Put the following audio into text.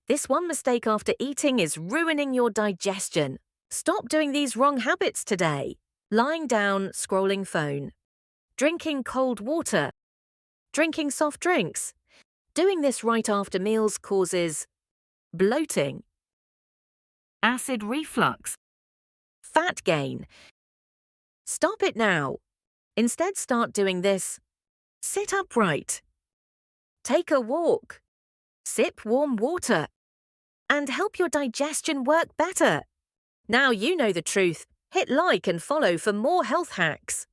This one mistake after eating is ruining your digestion. Stop doing these wrong habits today. Lying down, scrolling phone. Drinking cold water. Drinking soft drinks. Doing this right after meals causes bloating, acid reflux, fat gain. Stop it now. Instead, start doing this. Sit upright. Take a walk. Sip warm water. And help your digestion work better. Now you know the truth. Hit like and follow for more health hacks.